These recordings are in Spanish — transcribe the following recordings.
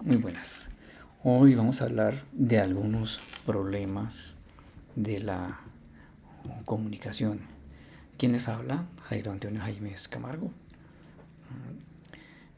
Muy buenas. Hoy vamos a hablar de algunos problemas de la comunicación. ¿Quién les habla? Jairo Antonio Jaimes Camargo.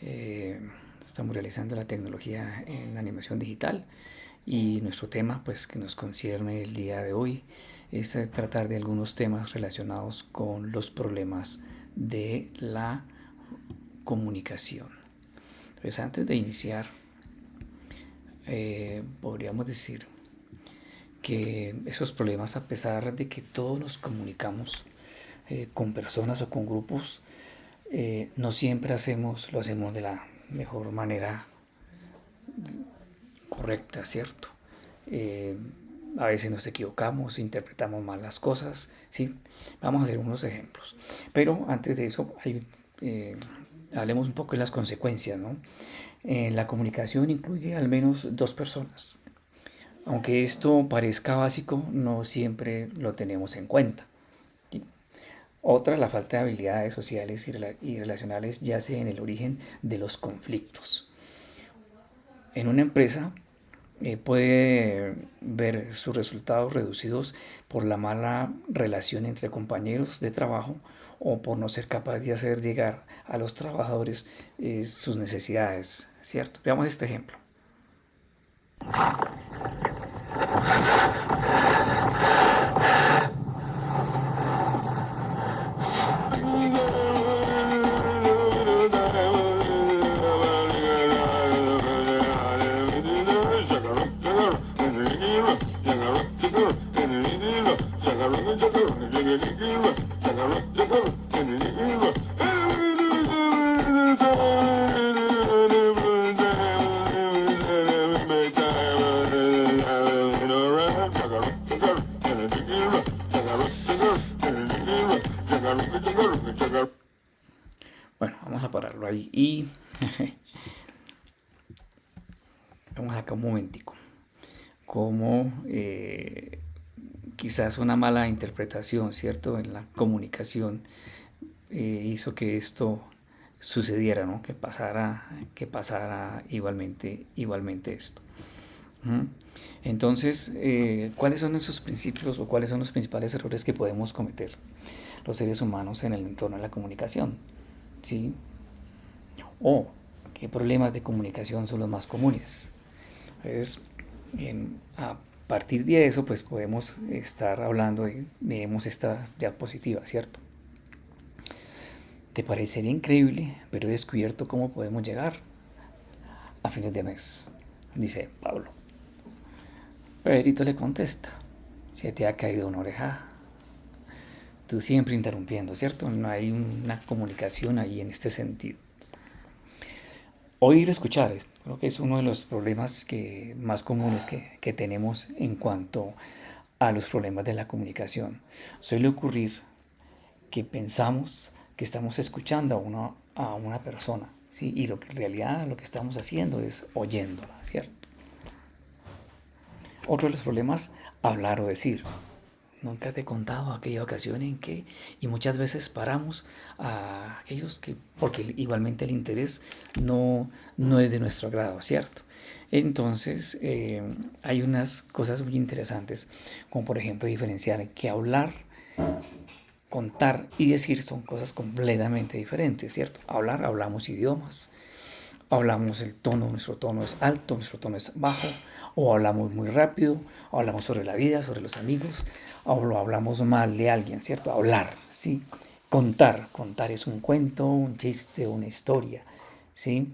Eh, Estamos realizando la tecnología en animación digital y nuestro tema, pues, que nos concierne el día de hoy es tratar de algunos temas relacionados con los problemas de la comunicación. Entonces, antes de iniciar, podríamos decir que esos problemas, a pesar de que todos nos comunicamos con personas o con grupos, no siempre lo hacemos de la mejor manera correcta, ¿cierto? Eh, a veces nos equivocamos, interpretamos mal las cosas, ¿sí? Vamos a hacer unos ejemplos. Pero antes de eso, hablemos un poco de las consecuencias, ¿no? La comunicación incluye al menos dos personas. Aunque esto parezca básico, no siempre lo tenemos en cuenta. Otra, la falta de habilidades sociales y relacionales yace en el origen de los conflictos. En una empresa puede ver sus resultados reducidos por la mala relación entre compañeros de trabajo o por no ser capaz de hacer llegar a los trabajadores sus necesidades, ¿cierto? Veamos este ejemplo. Bueno, vamos a pararlo ahí y vamos acá un momentico. Como quizás una mala interpretación, ¿cierto? En la comunicación hizo que esto sucediera, ¿no? Que pasara igualmente esto. ¿Mm? Entonces, ¿cuáles son esos principios o cuáles son los principales errores que podemos cometer los seres humanos en el entorno de la comunicación? ¿Sí? O qué problemas de comunicación son los más comunes. Entonces, a partir de eso, pues podemos estar hablando y miremos esta diapositiva, ¿cierto? Te parecería increíble, pero he descubierto cómo podemos llegar a fines de mes, dice Pablo. Pedrito le contesta, se te ha caído una oreja. Tú siempre interrumpiendo, ¿cierto? No hay una comunicación ahí en este sentido. Oír, escuchar, creo que es uno de los problemas más comunes que tenemos en cuanto a los problemas de la comunicación. Suele ocurrir que pensamos que estamos escuchando a una persona, ¿sí? Y lo que en realidad lo que estamos haciendo es oyéndola, ¿cierto? Otro de los problemas, hablar o decir. Nunca te he contado aquella ocasión en que, y muchas veces paramos a aquellos que, porque igualmente el interés no es de nuestro agrado, ¿cierto? Entonces, hay unas cosas muy interesantes, como por ejemplo diferenciar que hablar, contar y decir son cosas completamente diferentes, ¿cierto? Hablar, hablamos idiomas, hablamos el tono, nuestro tono es alto, nuestro tono es bajo, o hablamos muy rápido, o hablamos sobre la vida, sobre los amigos, o lo hablamos mal de alguien, ¿cierto? Hablar, ¿sí? Contar es un cuento, un chiste, una historia, ¿sí?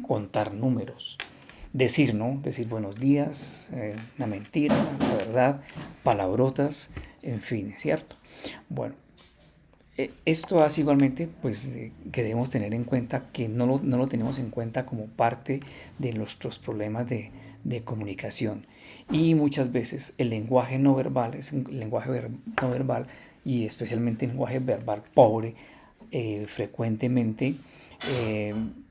Contar números. Decir, ¿no? Decir buenos días, una mentira, la verdad, palabrotas, en fin, ¿cierto? Bueno, esto hace igualmente pues, que debemos tener en cuenta que no lo tenemos en cuenta como parte de nuestros problemas de comunicación. Y muchas veces el lenguaje no verbal es un lenguaje no verbal y especialmente el lenguaje verbal pobre, frecuentemente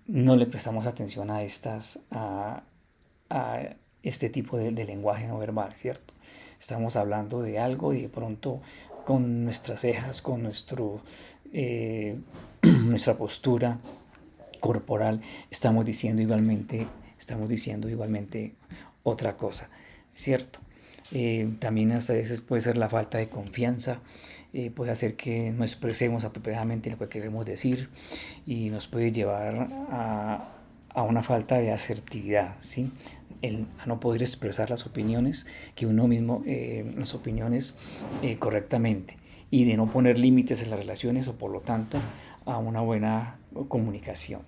no le prestamos atención a este tipo de lenguaje no verbal, ¿cierto? Estamos hablando de algo y de pronto con nuestras cejas, con nuestra postura corporal, estamos diciendo igualmente estamos diciendo igualmente otra cosa, ¿cierto? También hasta a veces puede ser la falta de confianza, puede hacer que no expresemos apropiadamente lo que queremos decir y nos puede llevar a una falta de asertividad, ¿sí? A no poder expresar las opiniones que uno mismo, las opiniones correctamente y de no poner límites en las relaciones o por lo tanto a una buena comunicación.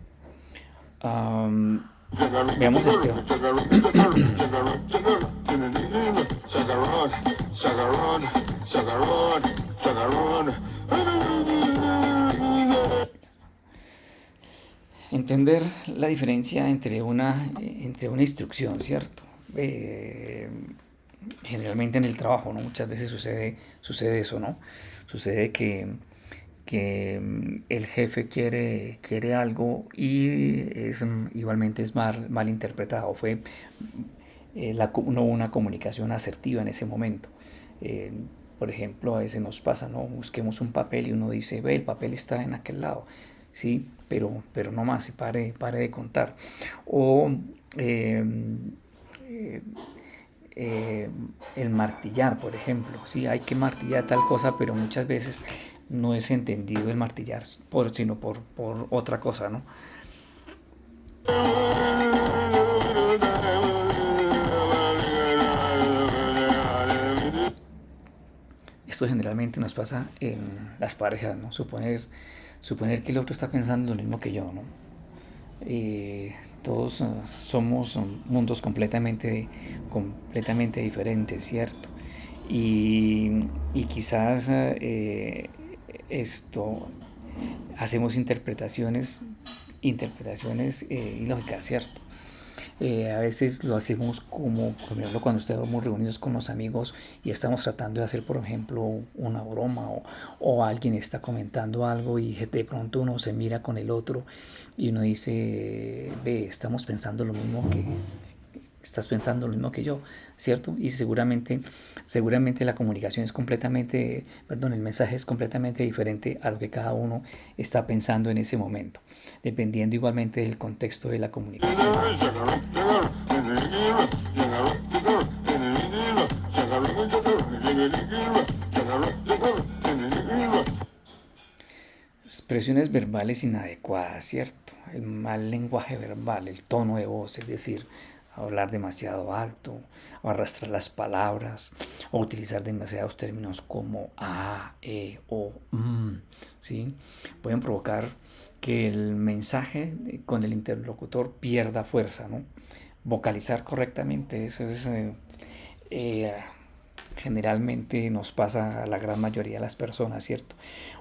Um, Veamos este. Entender la diferencia entre una instrucción, ¿cierto? Eh, Generalmente en el trabajo, ¿no? Muchas veces sucede eso, ¿no? Sucede que el jefe quiere algo y igualmente es mal interpretado. No hubo una comunicación asertiva en ese momento. Eh, por ejemplo, a veces nos pasa, ¿no? Busquemos un papel y uno dice, ve, el papel está en aquel lado, ¿sí? Pero no más, y pare de contar. O eh, eh, eh, el martillar, por ejemplo. Sí, hay que martillar tal cosa, pero muchas veces no es entendido el martillar, sino por otra cosa, ¿no? Esto generalmente nos pasa en las parejas, ¿no? Suponer que el otro está pensando lo mismo que yo, ¿no? Todos somos mundos completamente diferentes, ¿cierto? Y quizás esto hacemos interpretaciones ilógicas, ¿cierto? A veces lo hacemos como, por ejemplo, cuando estamos reunidos con los amigos y estamos tratando de hacer, por ejemplo, una broma o alguien está comentando algo y de pronto uno se mira con el otro y uno dice, ve, estás pensando lo mismo que yo, ¿cierto? Y seguramente la comunicación es el mensaje es completamente diferente a lo que cada uno está pensando en ese momento, dependiendo igualmente del contexto de la comunicación. Expresiones verbales inadecuadas, ¿cierto? El mal lenguaje verbal, el tono de voz, es decir, hablar demasiado alto, o arrastrar las palabras, o utilizar demasiados términos como o, ¿sí? Pueden provocar que el mensaje con el interlocutor pierda fuerza, ¿no? Vocalizar correctamente, eso es eh, generalmente nos pasa a la gran mayoría de las personas, ¿cierto?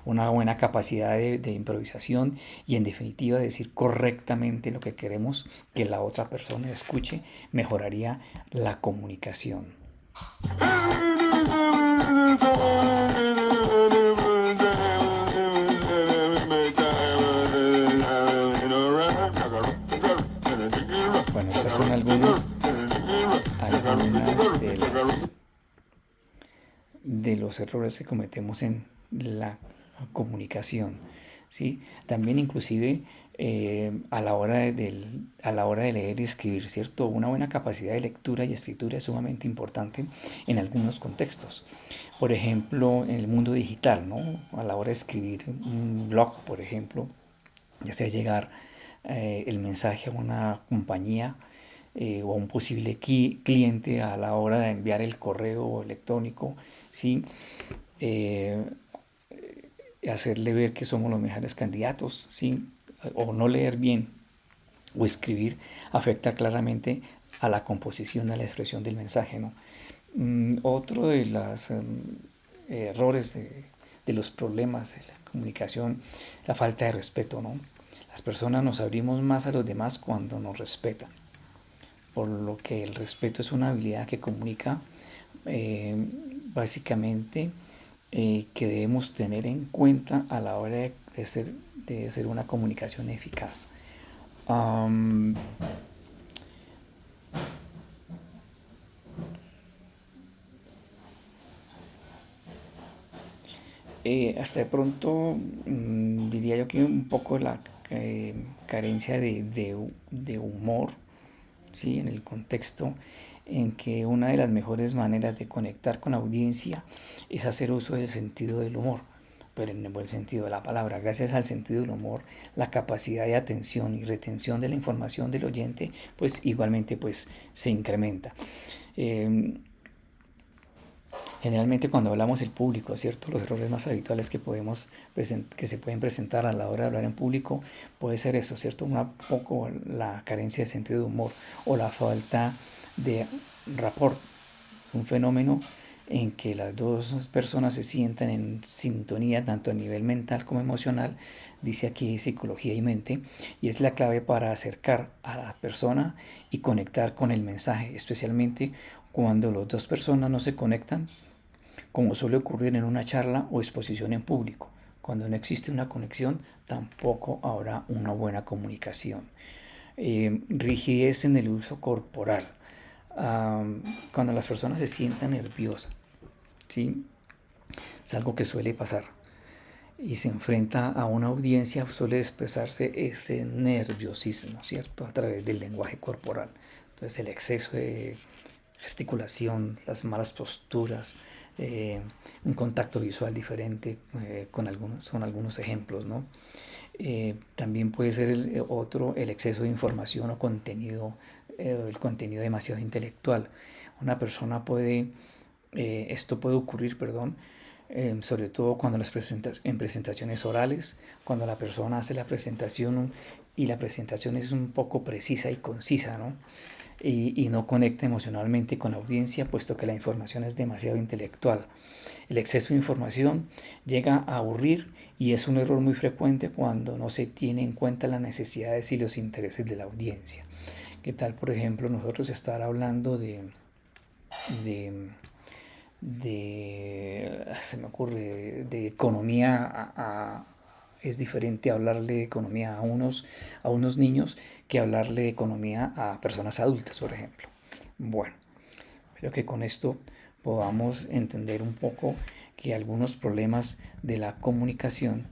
Una buena capacidad de improvisación y en definitiva decir correctamente lo que queremos que la otra persona escuche mejoraría la comunicación. Bueno, estas son algunas de los errores que cometemos en la comunicación, ¿sí? También inclusive a la hora de leer y escribir, ¿cierto? Una buena capacidad de lectura y escritura es sumamente importante en algunos contextos. Por ejemplo, en el mundo digital, ¿no? A la hora de escribir un blog, por ejemplo, ya sea llegar el mensaje a una compañía o a un posible cliente a la hora de enviar el correo electrónico, ¿sí? Eh, Hacerle ver que somos los mejores candidatos, ¿sí? O no leer bien o escribir afecta claramente a la composición, a la expresión del mensaje, ¿no? Otro de los errores de los problemas de la comunicación, la falta de respeto, ¿no? Las personas nos abrimos más a los demás cuando nos respetan, por lo que el respeto es una habilidad que comunica eh, básicamente que debemos tener en cuenta a la hora de hacer una comunicación eficaz. Um, Hasta de pronto diría yo que un poco la carencia de humor ¿sí? En el contexto en que una de las mejores maneras de conectar con la audiencia es hacer uso del sentido del humor, pero en el buen sentido de la palabra. Gracias al sentido del humor, la capacidad de atención y retención de la información del oyente, pues igualmente pues se incrementa. Eh, Generalmente cuando hablamos del público, ¿cierto? Los errores más habituales que se pueden presentar a la hora de hablar en público puede ser eso, ¿cierto? Un poco la carencia de sentido de humor o la falta de rapport. Es un fenómeno en que las dos personas se sientan en sintonía tanto a nivel mental como emocional, dice aquí psicología y mente, y es la clave para acercar a la persona y conectar con el mensaje, especialmente cuando las dos personas no se conectan, como suele ocurrir en una charla o exposición en público. Cuando no existe una conexión, tampoco habrá una buena comunicación. Rigidez en el uso corporal. Cuando las personas se sientan nerviosas, ¿sí? Es algo que suele pasar. Y se enfrenta a una audiencia, suele expresarse ese nerviosismo, ¿cierto? A través del lenguaje corporal. Entonces el exceso de gesticulación, las malas posturas, eh, un contacto visual diferente, son algunos ejemplos, ¿no? También puede ser el exceso de información o contenido, el contenido demasiado intelectual. Una persona esto puede ocurrir, perdón, sobre todo cuando en presentaciones orales, cuando la persona hace la presentación y la presentación es un poco precisa y concisa, ¿no? Y no conecta emocionalmente con la audiencia, puesto que la información es demasiado intelectual. El exceso de información llega a aburrir y es un error muy frecuente cuando no se tiene en cuenta las necesidades y los intereses de la audiencia. ¿Qué tal, por ejemplo, nosotros estar hablando de, se me ocurre, de economía es diferente hablarle de economía a unos niños que hablarle de economía a personas adultas, por ejemplo? Bueno, espero que con esto podamos entender un poco que algunos problemas de la comunicación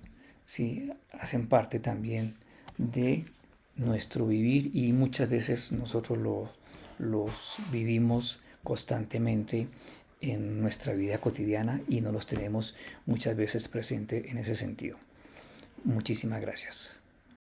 sí hacen parte también de nuestro vivir y muchas veces nosotros los vivimos constantemente en nuestra vida cotidiana y no los tenemos muchas veces presente en ese sentido. Muchísimas gracias.